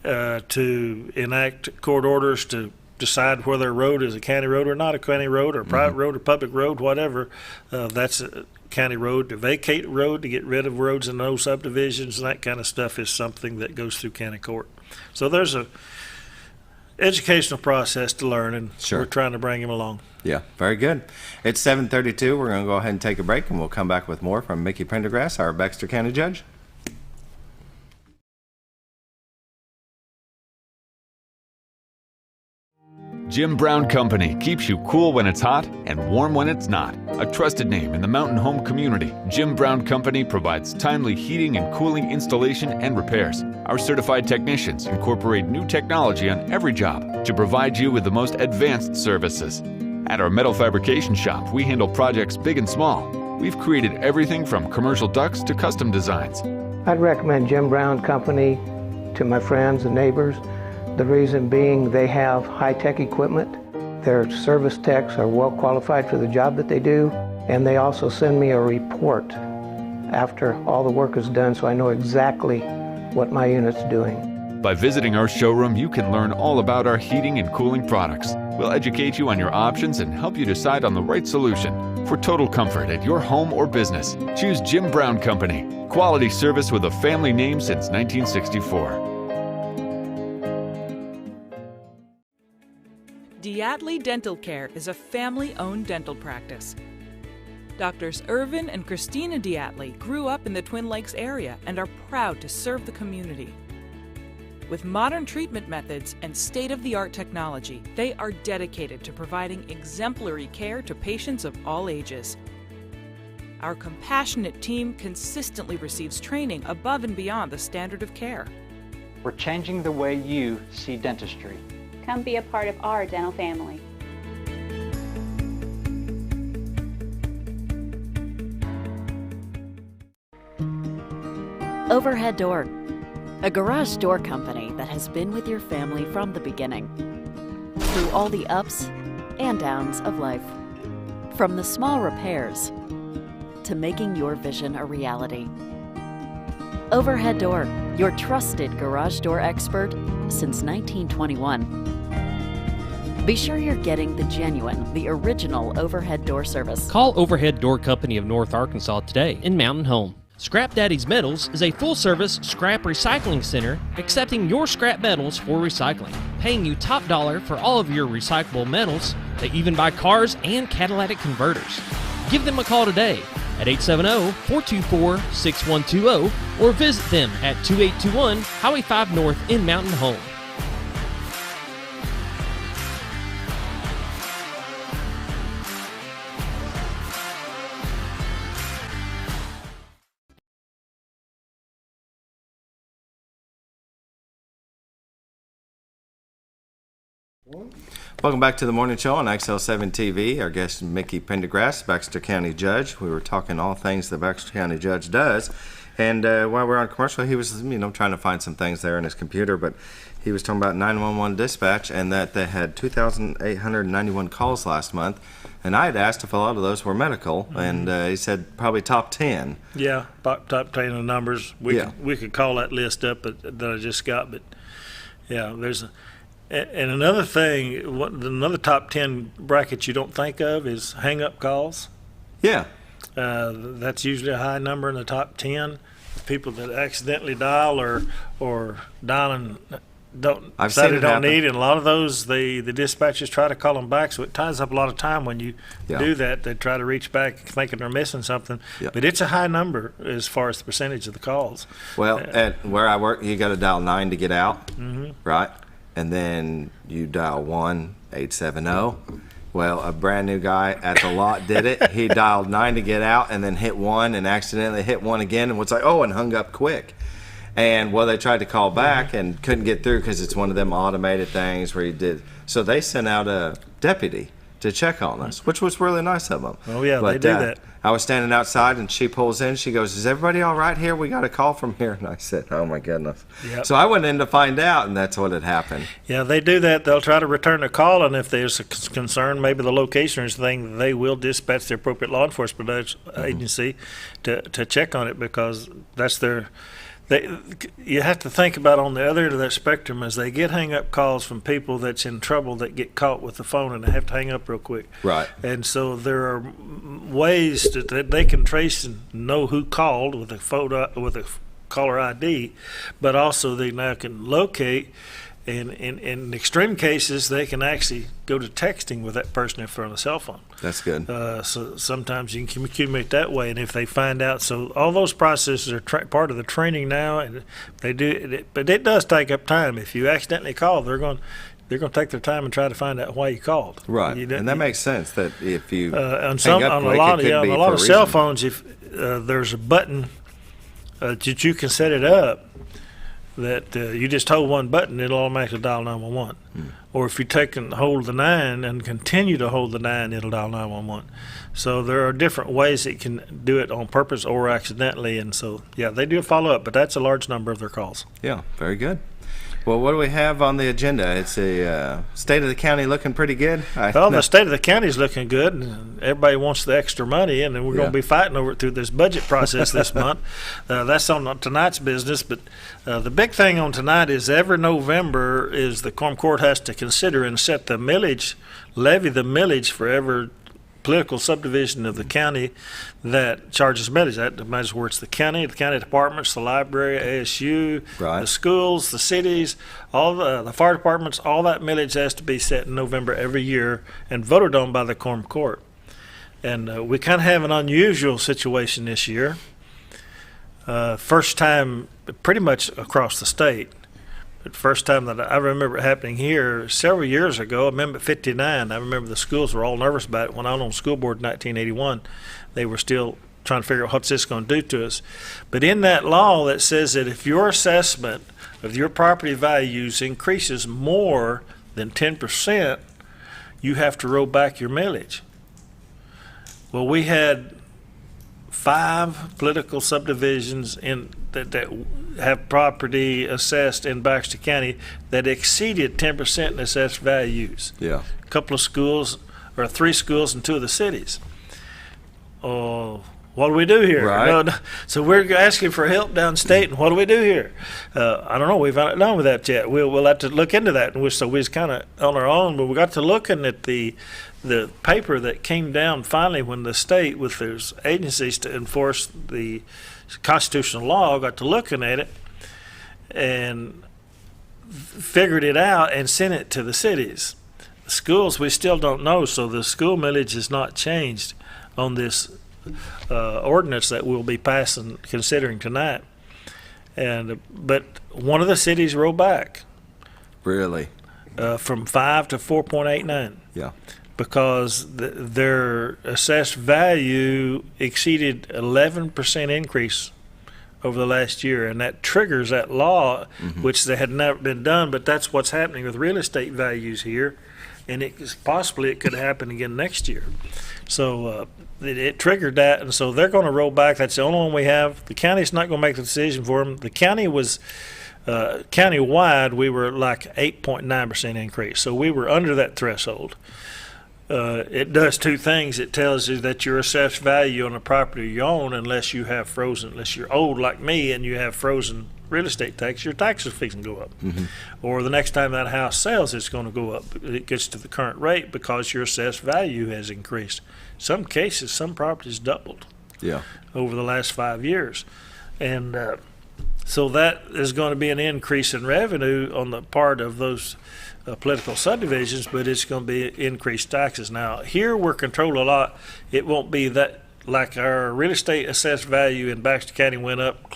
to enact court orders to decide whether a road is a county road or not a county road or a private road or public road, whatever. That's a county road. To vacate a road, to get rid of roads in no subdivisions, and that kind of stuff is something that goes through county court. So there's a educational process to learn, and we're trying to bring him along. Yeah, very good. It's 7:32. We're going to go ahead and take a break, and we'll come back with more from Mickey Pendergrass, our Baxter County Judge. Jim Brown Company keeps you cool when it's hot and warm when it's not. A trusted name in the mountain home community, Jim Brown Company provides timely heating and cooling installation and repairs. Our certified technicians incorporate new technology on every job to provide you with the most advanced services. At our metal fabrication shop, we handle projects big and small. We've created everything from commercial ducts to custom designs. I'd recommend Jim Brown Company to my friends and neighbors. The reason being they have high-tech equipment. Their service techs are well qualified for the job that they do, and they also send me a report after all the work is done so I know exactly what my unit's doing. By visiting our showroom, you can learn all about our heating and cooling products. We'll educate you on your options and help you decide on the right solution. For total comfort at your home or business, choose Jim Brown Company. Quality service with a family name since 1964. Diatley Dental Care is a family-owned dental practice. Doctors Irvin and Christina Diatley grew up in the Twin Lakes area and are proud to serve the community. With modern treatment methods and state-of-the-art technology, they are dedicated to providing exemplary care to patients of all ages. Our compassionate team consistently receives training above and beyond the standard of care. We're changing the way you see dentistry. Come be a part of our dental family. Overhead Door, a garage door company that has been with your family from the beginning, through all the ups and downs of life. From the small repairs to making your vision a reality. Overhead Door, your trusted garage door expert since 1921. Be sure you're getting the genuine, the original overhead door service. Call Overhead Door Company of North Arkansas today in Mountain Home. Scrap Daddy's Metals is a full-service scrap recycling center accepting your scrap metals for recycling. paying you top dollar for all of your recyclable metals. They even buy cars and catalytic converters. Give them a call today at 870-424-6120 or visit them at 2821 Highway 5 North in Mountain Home. Welcome back to the morning show on XL7-TV. Our guest is Mickey Pendergrass, Baxter County Judge. We were talking all things the Baxter County Judge does. And while we're on commercial, he was, trying to find some things there in his computer, but he was talking about 911 dispatch and that they had 2,891 calls last month. And I had asked if a lot of those were medical, and he said probably top 10. Yeah, top 10 of numbers. We could call that list up that I just got, but yeah, there's and another thing, another top 10 bracket you don't think of is hang-up calls. Yeah. That's usually a high number in the top 10. People that accidentally dial or dialing don't need, and a lot of those the dispatchers try to call them back, so it ties up a lot of time when you do that. They try to reach back thinking they're missing something, but it's a high number as far as the percentage of the calls. Well, at where I work, you got to dial 9 to get out, right? And then you dial 1-870. Well, a brand new guy at the lot did it. He dialed 9 to get out and then hit 1 and accidentally hit 1 again and was like, oh, and hung up quick. And they tried to call back and couldn't get through because it's one of them automated things where you did. So they sent out a deputy to check on us, which was really nice of them. Oh, yeah, they do that. I was standing outside, and she pulls in. She goes, is everybody all right here? We got a call from here. And I said, oh, my goodness. Yep. So I went in to find out, and that's what had happened. Yeah, they do that. They'll try to return a call, and if there's a concern, maybe the location or something, they will dispatch the appropriate law enforcement agency to check on it, because that's their – you have to think about on the other end of that spectrum as they get hang-up calls from people that's in trouble that get caught with the phone and they have to hang up real quick. Right. And so there are ways that they can trace and know who called with a photo, with a caller ID, but also they now can locate. And in extreme cases, they can actually go to texting with that person if they're on a cell phone. That's good. So sometimes you can communicate that way, and if they find out, so all those processes are part of the training now, and they do. But it does take up time. If you accidentally call, they're going to take their time and try to find out why you called. Right, and that makes sense. That if you on a lot of cell phones, if there's a button that you can set it up. That you just hold one button, it'll automatically dial 911. Or if you take and hold the 9 and continue to hold the 9, it'll dial 911. So there are different ways it can do it on purpose or accidentally, and so they do follow up, but that's a large number of their calls. Yeah, very good. Well, what do we have on the agenda? It's a state of the county looking pretty good. The state of the county is looking good, and everybody wants the extra money, and then we're going to be fighting over it through this budget process this month. That's on tonight's business, but the big thing on tonight is every November is the Quorum Court has to consider and set the millage, levy the millage for every political subdivision of the county that charges millage. That matters where it's the county departments, the library, ASU, the schools, the cities, all the fire departments. All that millage has to be set in November every year and voted on by the Quorum Court. And we kind of have an unusual situation this year. First time pretty much across the state. The first time that I remember it happening here several years ago, Amendment 59, I remember the schools were all nervous about it. When I was on school board in 1981, they were still trying to figure out what's this going to do to us. But in that law that says that if your assessment of your property values increases more than 10%, you have to roll back your millage. Well, we had 5 political subdivisions that have property assessed in Baxter County that exceeded 10% in assessed values. Yeah. A couple of schools, or 3 schools in 2 of the cities. What do we do here? Right. So we're asking for help downstate, and what do we do here? I don't know. We've not done with that yet. We'll have to look into that. So we was kind of on our own, but we got to looking at the paper that came down finally when the state, with their agencies to enforce the constitutional law, got to looking at it, and figured it out and sent it to the cities. The schools, we still don't know, so the school millage is not changed on this ordinance that we'll be considering tonight. But one of the cities rolled back. Really? From 5 to 4.89. Yeah. Because their assessed value exceeded 11% increase over the last year, and that triggers that law, which they had never been done. But that's what's happening with real estate values here, and it could happen again next year. So it triggered that, and so they're going to roll back. That's the only one we have. The county's not going to make the decision for them. The county was county-wide, we were like 8.9% increase, so we were under that threshold. It does two things. It tells you that your assessed value on the property you own, unless you're old like me and you have frozen real estate tax, your taxes fixing to go up. Or the next time that house sells, it's going to go up. It gets to the current rate because your assessed value has increased. Some cases, some properties doubled over the last 5 years. And so that is going to be an increase in revenue on the part of those political subdivisions, but it's going to be increased taxes. Now, here we're controlled a lot. It won't be that, like our real estate assessed value in Baxter County went up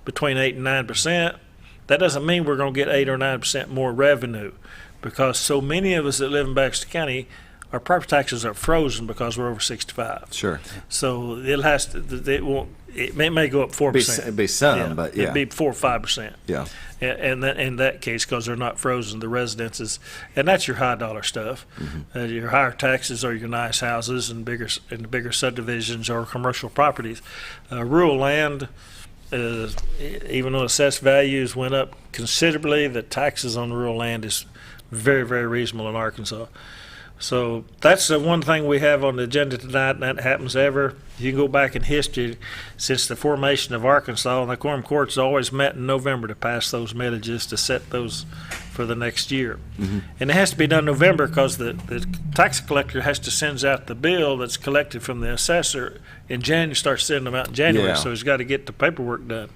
between 8 and 9%. That doesn't mean we're going to get 8 or 9% more revenue, because so many of us that live in Baxter County, our property taxes are frozen because we're over 65. Sure. So it may go up 4%. It'd be some, but yeah. It'd be 4 or 5%. Yeah. And in that case, because they're not frozen, the residences, and that's your high dollar stuff. Your higher taxes are your nice houses and bigger subdivisions or commercial properties. Rural land, even though assessed values went up considerably, the taxes on rural land is very, very reasonable in Arkansas. So that's the one thing we have on the agenda tonight, and that happens ever. You can go back in history since the formation of Arkansas, and the Quorum Court's always met in November to pass those millages to set those for the next year. And it has to be done in November because the tax collector has to send out the bill that's collected from the assessor in January, start sending them out in January, so he's got to get the paperwork done.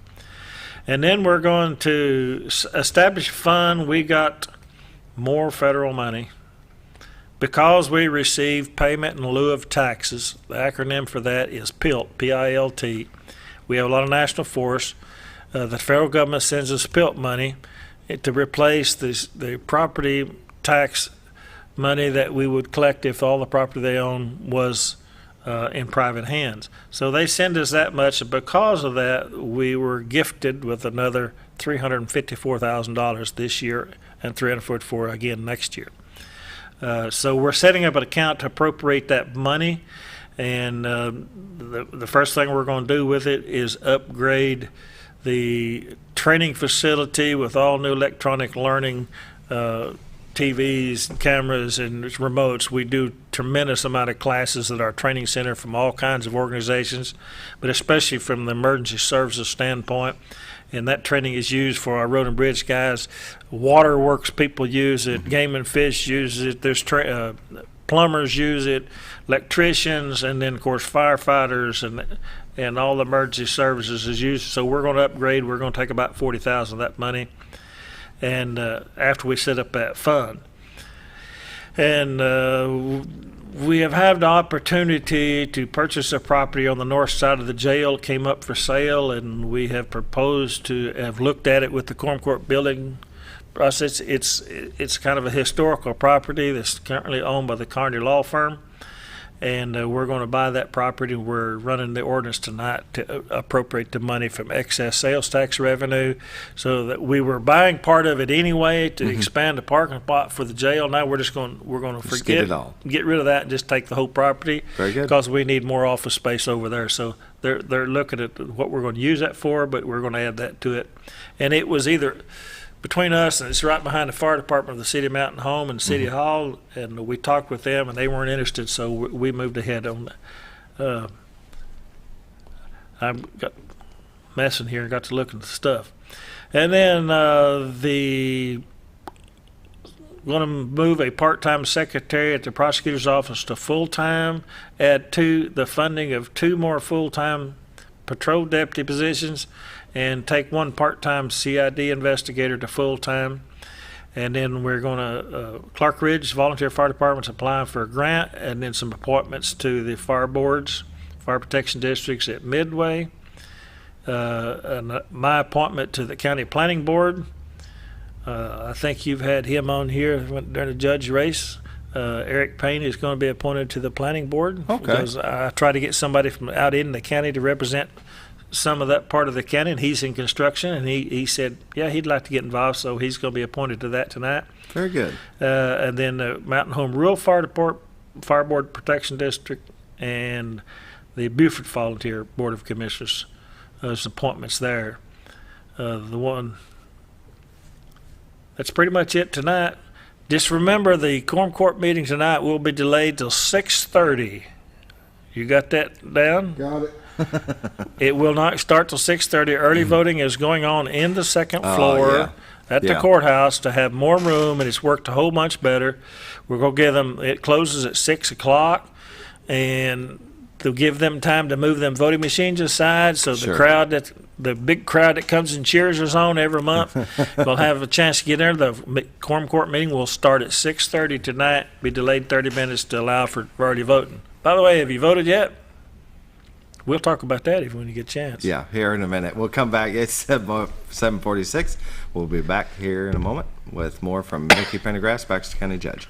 And then we're going to establish a fund. We got more federal money. Because we receive payment in lieu of taxes, the acronym for that is PILT, P-I-L-T. We have a lot of national forests. The federal government sends us PILT money to replace the property tax money that we would collect if all the property they own was in private hands. So they send us that much, and because of that, we were gifted with another $354,000 this year and $344,000 again next year. So we're setting up an account to appropriate that money, and the first thing we're going to do with it is upgrade the training facility with all new electronic learning TVs, cameras, and remotes. We do tremendous amount of classes at our training center from all kinds of organizations, but especially from the emergency services standpoint. And that training is used for our road and bridge guys. Waterworks people use it. Game and Fish uses it. There's plumbers use it, electricians, and then of course firefighters and all the emergency services is used. So we're going to upgrade. We're going to take about $40,000 of that money, and after we set up that fund, and we have had the opportunity to purchase a property on the north side of the jail. It came up for sale, and we have proposed to have looked at it with the Quorum Court building process. It's kind of a historical property that's currently owned by the Carney Law Firm, and we're going to buy that property. We're running the ordinance tonight to appropriate the money from excess sales tax revenue, so that we were buying part of it anyway to expand the parking lot for the jail. Now we're going to forget it all, get rid of that, and just take the whole property. Very good. Because we need more office space over there. So they're looking at what we're going to use that for, but we're going to add that to it. And it was either between us, and it's right behind the fire department of the City of Mountain Home and City Hall, and we talked with them, and they weren't interested, so we moved ahead on that. I got messing here and got to look at the stuff. And then going to move a part-time secretary at the prosecutor's office to full-time, add the funding of 2 more full-time patrol deputy positions and take one part-time CID investigator to full-time. And then we're going to, Clark Ridge Volunteer Fire Department's applying for a grant, and then some appointments to the fire boards, fire protection districts at Midway. And my appointment to the county planning board. I think you've had him on here during the judge race. Eric Payne is going to be appointed to the planning board. Okay. Because I try to get somebody from out in the county to represent some of that part of the county, and he's in construction, and he said, yeah, he'd like to get involved, so he's going to be appointed to that tonight. Very good. And then the Mountain Home Rural Fire Board Protection District and the Beaufort Volunteer Board of Commissioners. There's appointments there. That's pretty much it tonight. Just remember, the Quorum Court meeting tonight will be delayed till 6:30. You got that down? Got it. It will not start till 6:30. Early voting is going on in the second floor at the courthouse to have more room, and it's worked a whole bunch better. We're going to give them, it closes at 6 o'clock, and to give them time to move them voting machines aside, so the big crowd that comes and cheers us on every month will have a chance to get there. The Quorum Court meeting will start at 6:30 tonight, be delayed 30 minutes to allow for early voting. By the way, have you voted yet? We'll talk about that when you get a chance. Yeah, here in a minute. We'll come back. It's 7:46. We'll be back here in a moment with more from Mickey Pendergrass, Baxter County Judge.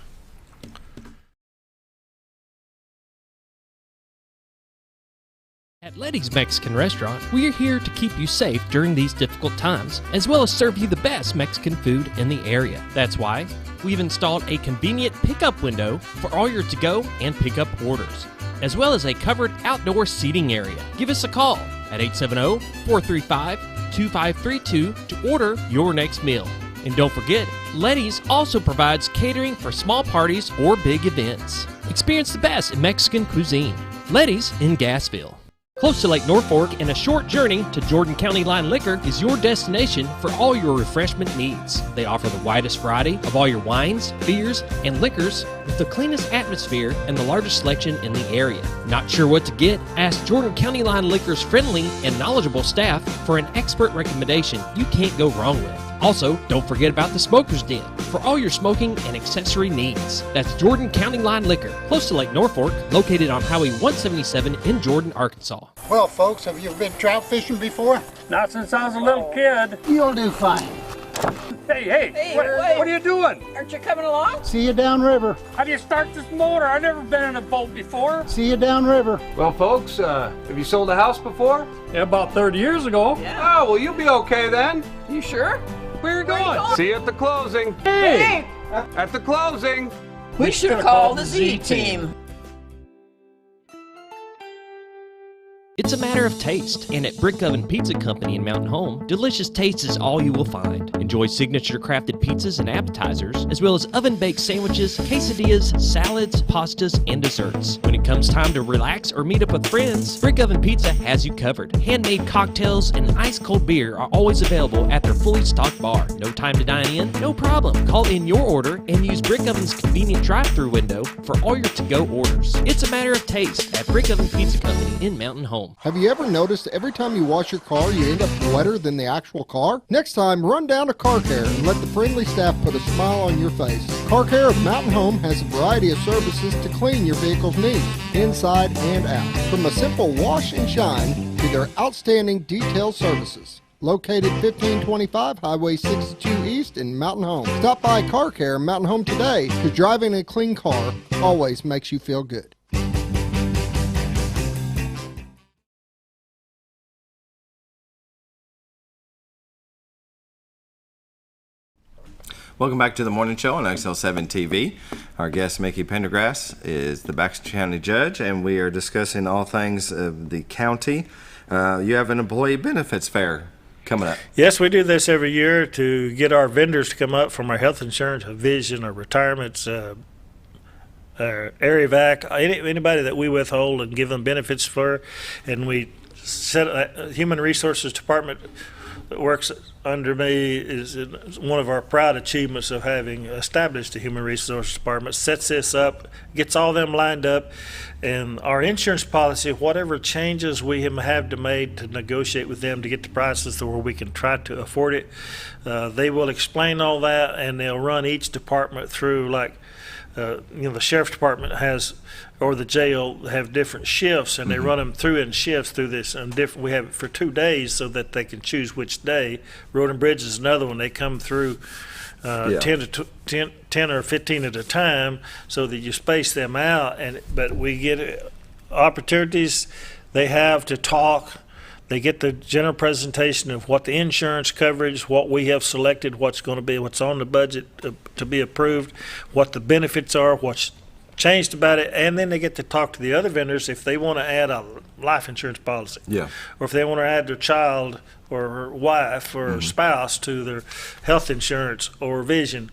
At Letty's Mexican Restaurant, we're here to keep you safe during these difficult times, as well as serve you the best Mexican food in the area. That's why we've installed a convenient pickup window for all your to-go and pickup orders, as well as a covered outdoor seating area. Give us a call at 870-435-2532 to order your next meal. And don't forget, Letty's also provides catering for small parties or big events. Experience the best in Mexican cuisine. Letty's in Gassville. Close to Lake Norfolk and a short journey to Jordan County Line Liquor is your destination for all your refreshment needs. They offer the widest variety of all your wines, beers, and liquors with the cleanest atmosphere and the largest selection in the area. Not sure what to get? Ask Jordan County Line Liquor's friendly and knowledgeable staff for an expert recommendation you can't go wrong with. Also, don't forget about the Smoker's Den for all your smoking and accessory needs. That's Jordan County Line Liquor, close to Lake Norfolk, located on Highway 177 in Jordan, Arkansas. Well, folks, have you been trout fishing before? Not since I was a little kid. You'll do fine. Hey, what are you doing? Aren't you coming along? See you downriver. How do you start this motor? I've never been in a boat before. See you downriver. Well, folks, have you sold a house before? Yeah, about 30 years ago. Yeah. Oh, well, you'll be okay then. You sure? Where are you going? See you at the closing. Hey! At the closing. We should have called the Z-Team. It's a matter of taste, and at Brick Oven Pizza Company in Mountain Home, delicious taste is all you will find. Enjoy signature crafted pizzas and appetizers, as well as oven-baked sandwiches, quesadillas, salads, pastas, and desserts. When it comes time to relax or meet up with friends, Brick Oven Pizza has you covered. Handmade cocktails and ice-cold beer are always available at their fully stocked bar. No time to dine in? No problem. Call in your order and use Brick Oven's convenient drive-thru window for all your to-go orders. It's a matter of taste at Brick Oven Pizza Company in Mountain Home. Have you ever noticed every time you wash your car, you end up wetter than the actual car? Next time, run down to Car Care and let the friendly staff put a smile on your face. Car Care of Mountain Home has a variety of services to clean your vehicle's needs, inside and out. From a simple wash and shine to their outstanding detail services. Located 1525 Highway 62 East in Mountain Home. Stop by Car Care Mountain Home today, because driving a clean car always makes you feel good. Welcome back to the morning show on XL7-TV. Our guest, Mickey Pendergrass, is the Baxter County Judge, and we are discussing all things of the county. You have an employee benefits fair coming up. Yes, we do this every year to get our vendors to come up from our health insurance, vision, or retirements, area vac, anybody that we withhold and give them benefits for. And we set a human resources department that works under me is one of our proud achievements of having established the Human Resources Department, sets this up, gets all them lined up, And our insurance policy, whatever changes we have to make to negotiate with them to get the prices to where we can try to afford it, they will explain all that, and they'll run each department through, like, the sheriff's department has, or the jail have different shifts, and they run them through in shifts through this. And we have it for 2 days so that they can choose which day. Road and Bridge is another one. They come through 10 or 15 at a time, so that you space them out. But we get opportunities they have to talk. They get the general presentation of what the insurance coverage, what we have selected, what's going to be, what's on the budget to be approved, what the benefits are, what's changed about it, and then they get to talk to the other vendors if they want to add a life insurance policy. Yeah. Or if they want to add their child or wife or spouse to their health insurance or vision.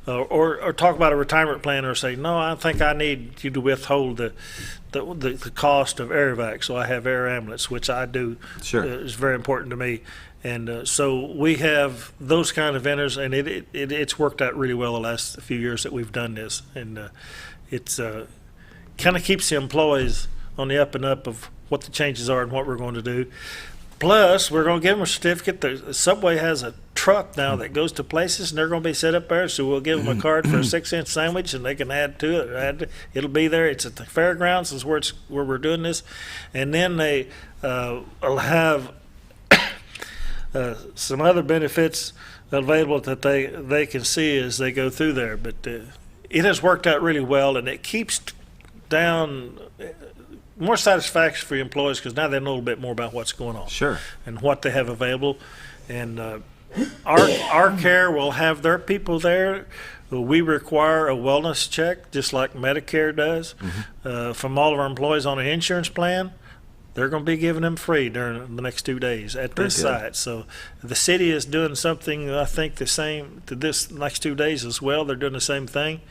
Or talk about a retirement plan, or say, no, I think I need you to withhold the cost of AirVac, so I have air ambulance, which I do. Sure. Is very important to me. And so we have those kind of vendors, and it's worked out really well the last few years that we've done this. And it's kind of keeps the employees on the up and up of what the changes are and what we're going to do. Plus, we're going to give them a certificate. The Subway has a truck now that goes to places, and they're going to be set up there. So we'll give them a card for a 6-inch sandwich, and they can add to it. It'll be there. It's at the fairgrounds is where we're doing this. And then they will have some other benefits available that they can see as they go through there. But it has worked out really well, and it keeps down more satisfaction for your employees, because now they know a little bit more about what's going on. Sure. And what they have available. And our care will have their people there. We require a wellness check, just like Medicare does, from all of our employees on an insurance plan. They're going to be giving them free during the next 2 days at this site. So the city is doing something, I think, the same to this next 2 days as well. They're doing the same thing.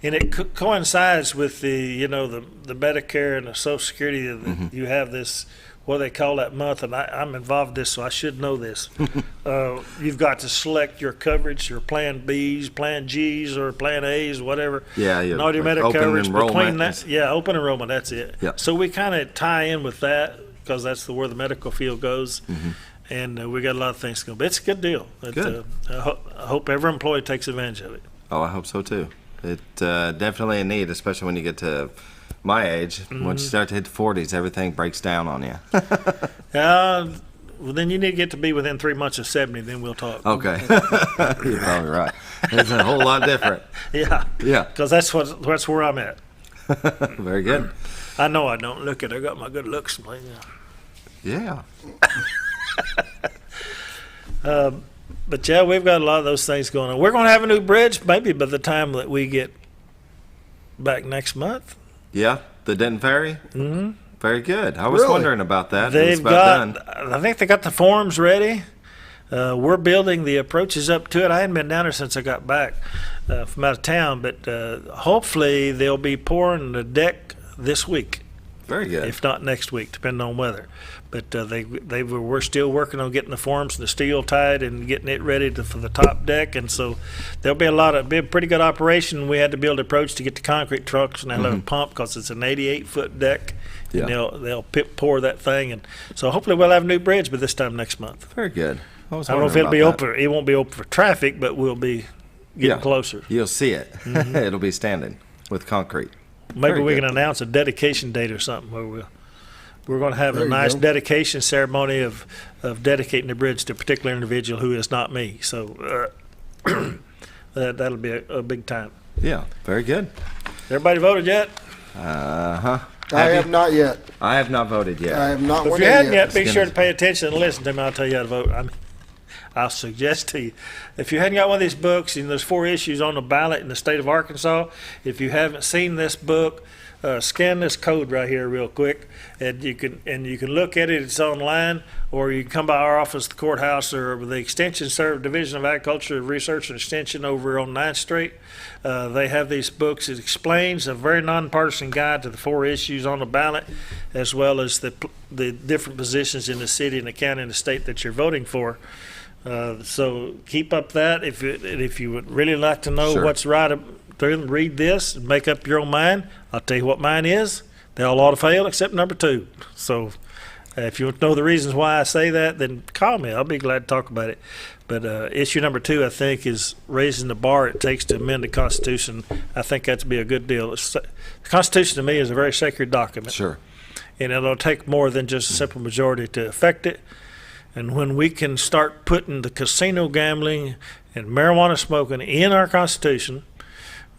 And it coincides with the Medicare and the Social Security. You have this, what they call that month, and I'm involved in this, so I should know this. You've got to select your coverage, your Plan Bs, Plan Gs, or Plan As, whatever. Yeah, and all your medical coverage between that. Yeah, open enrollment. That's it. Yeah. So we kind of tie in with that, because that's where the medical field goes. And we got a lot of things going. But it's a good deal. Good. I hope every employee takes advantage of it. Oh, I hope so too. It definitely a need, especially when you get to my age. Once you start to hit the 40s, everything breaks down on you. Well, then you need to get to be within 3 months of 70, then we'll talk. Okay. You're probably right. It's a whole lot different. Yeah. Yeah. Because that's where I'm at. Very good. I know I don't look it. I got my good looks. Yeah. But yeah, we've got a lot of those things going on. We're going to have a new bridge maybe by the time that we get back next month. Yeah, the Denton Ferry? Mm-hmm. Very good. I was wondering about that. They've got, I think they got the forms ready. We're building the approaches up to it. I hadn't been down there since I got back from out of town, but hopefully they'll be pouring the deck this week. Very good. If not next week, depending on weather. But we're still working on getting the forms and the steel tied and getting it ready for the top deck. And so there'll be a pretty good operation. We had to build an approach to get the concrete trucks and a pump, because it's an 88-foot deck. Yeah. And they'll pour that thing. And so hopefully we'll have a new bridge by this time next month. Very good. I don't know if it'll be open. It won't be open for traffic, but we'll be getting closer. You'll see it. It'll be standing with concrete. Maybe we can announce a dedication date or something where we're going to have a nice dedication ceremony of dedicating the bridge to a particular individual who is not me. So that'll be a big time. Yeah, very good. Everybody voted yet? I have not yet. I have not voted yet. I have not If voted you hadn't yet. yet, be sure to pay attention and listen to me. I'll tell you how to vote. I'll suggest to you, if you hadn't got one of these books, and there's 4 issues on the ballot in the state of Arkansas, if you haven't seen this book, scan this code right here real quick, and you can look at it. It's online, or you can come by our office, the courthouse, or the Extension Service Division of Agriculture Research and Extension over on 9th Street. They have these books. It explains a very nonpartisan guide to the 4 issues on the ballot, as well as the different positions in the city and the county and the state that you're voting for. So keep up that. If you would really like to know what's right through them, read this and make up your own mind. I'll tell you what mine is. They all ought to fail except number 2. So if you want to know the reasons why I say that, then call me. I'll be glad to talk about it. But issue number 2, I think, is raising the bar it takes to amend the Constitution. I think that's be a good deal. The Constitution, to me, is a very sacred document. Sure. And it'll take more than just a simple majority to affect it. And when we can start putting the casino gambling and marijuana smoking in our Constitution,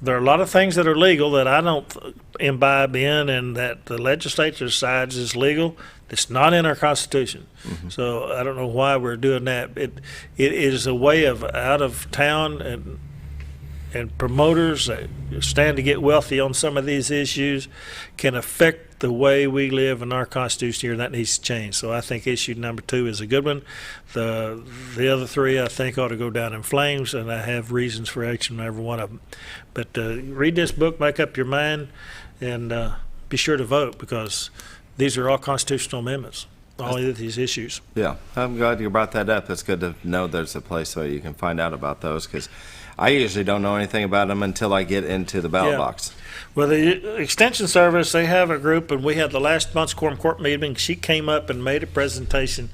there are a lot of things that are legal that I don't imbibe in and that the legislature decides is legal. It's not in our Constitution. Mm-hmm. So I don't know why we're doing that. It is a way of out of town and promoters that stand to get wealthy on some of these issues can affect the way we live in our Constitution here, and that needs to change. So I think issue number 2 is a good one. The other 3 I think ought to go down in flames, and I have reasons for each and every one of them. But read this book, make up your mind, and be sure to vote, because these are all constitutional amendments, all of these issues. Yeah, I'm glad you brought that up. It's good to know there's a place where you can find out about those, because I usually don't know anything about them until I get into the ballot box. Well, the Extension Service, they have a group, and we had the last month's quorum court meeting. She came up and made a presentation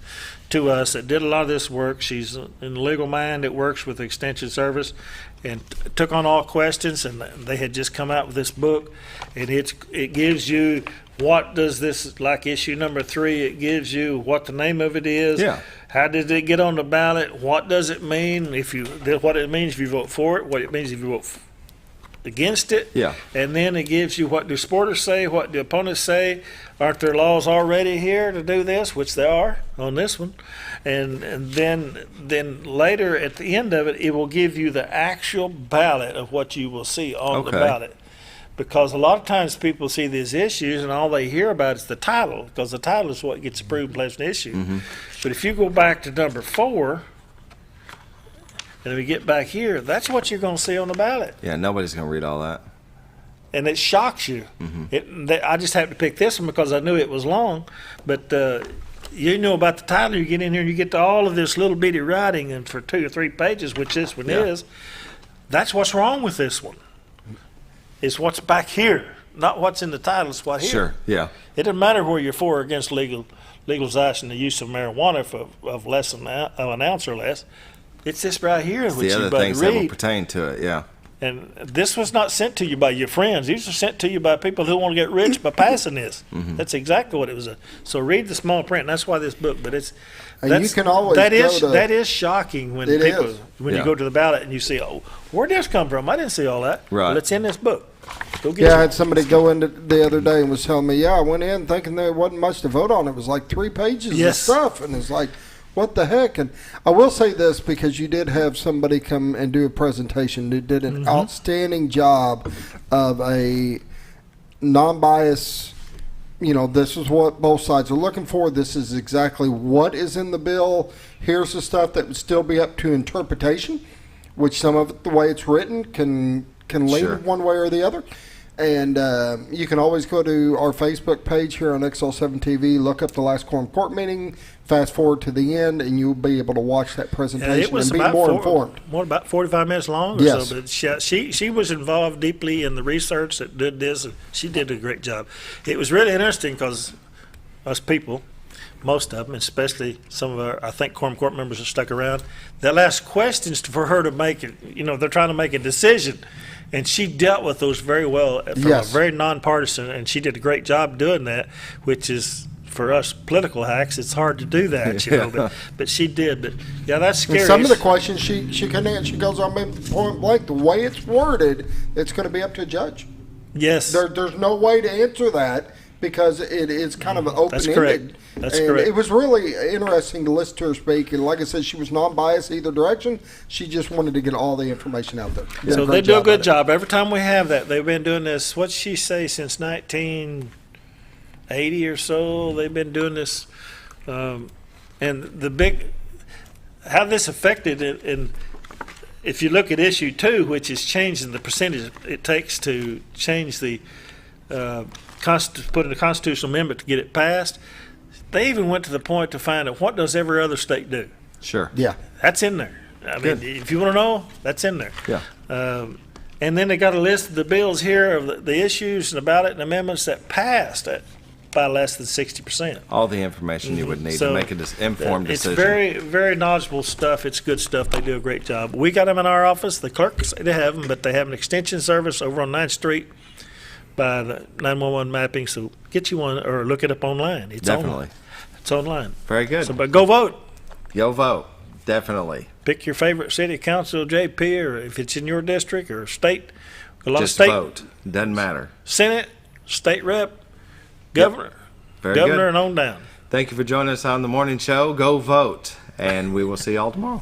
to us that did a lot of this work. She's in legal mind that works with the Extension Service, and took on all questions, and they had just come out with this book, and it gives you what does this, like issue number 3, it gives you what the name of it is. Yeah. How did it get on the ballot? What does it mean what it means if you vote for it, what it means if you vote against it. Yeah. And then it gives you what do supporters say, what do opponents say. Aren't there laws already here to do this, which there are on this one. And then later at the end of it, it will give you the actual ballot of what you will see on the ballot. Because a lot of times people see these issues and all they hear about is the title, because the title is what gets approved as an issue. Mm-hmm. But if you go back to number 4, and we get back here, that's what you're going to see on the ballot. Yeah, nobody's going to read all that. And it shocks you. Mm-hmm. I just had to pick this one because I knew it was long. But you know about the title, you get in here and you get to all of this little bitty writing and for 2 or 3 pages, which this one is. That's what's wrong with this one. It's what's back here, not what's in the title. It's what here. Sure, yeah. It doesn't matter where you're for or against legalization the use of marijuana of less than an ounce or less. It's this right here which the you other things read. that will pertain to it, yeah. And this was not sent to you by your friends. These were sent to you by people who want to get rich by passing this. Mm-hmm. That's exactly what it was. So read the small print. And that's why this book. But you can always that is shocking when you go to the ballot and you see, where'd this come from? I didn't see all that. Right. Well, it's in this book. Go get I had somebody go in the other day and was telling me, I went in thinking there wasn't much to vote on. It was like 3 pages of stuff, and it's like, what the heck? And I will say this, because you did have somebody come and do a presentation who did an outstanding job of a non-bias, this is what both sides are looking for. This is exactly what is in the bill. Here's the stuff that would still be up to interpretation, which some of it, the way it's written, can lean one way or the other. And you can always go to our Facebook page here on XL7-TV, look up the last quorum court meeting, fast forward to the end, and you'll be able to watch that presentation and be more informed. About 45 minutes long or so. But she was involved deeply in the research that did this, and she did a great job. It was really interesting because us people, most of them, especially some of our, I think, quorum court members have stuck around. They'll ask questions for her to make it. They're trying to make a decision. And she dealt with those very well from a very nonpartisan, and she did a great job doing that, which is, for us political hacks, it's hard to do that, but she did. But, that's scary. And some of the questions she can answer, she goes on point blank. The way it's worded, it's going to be up to a judge. Yes. There's no way to answer that because it is kind of open-ended. That's correct. That's correct. It was really interesting to listen to her speak. And like I said, she was non-biased either direction. She just wanted to get all the information out there. So they do a good job. Every time we have that, they've been doing this, what'd she say, since 1980 or so, they've been doing this. And how this affected it, and if you look at issue 2, which is changing the percentage it takes to change the put in a constitutional amendment to get it passed, they even went to the point to find out what does every other state do. Sure. Yeah. That's in there. I mean, if you want to know, that's in there. Yeah. And then they got a list of the bills here of the issues and about it and amendments that passed by less than 60%. All the information you would need to make an informed decision. It's very, very knowledgeable stuff. It's good stuff. They do a great job. We got them in our office. The clerks, they have them, but they have an extension service over on 9th Street by the 911 mapping. So get you one or look it up online. It's Definitely. It's online. Very good. So, but go vote. Go vote. Definitely. Pick your favorite city council, JP, or if it's in your district or state. Just vote. Doesn't matter. Senate, state rep, governor. Very governor good. And on down. Thank you for joining us on the morning show. Go vote. And we will see you all tomorrow.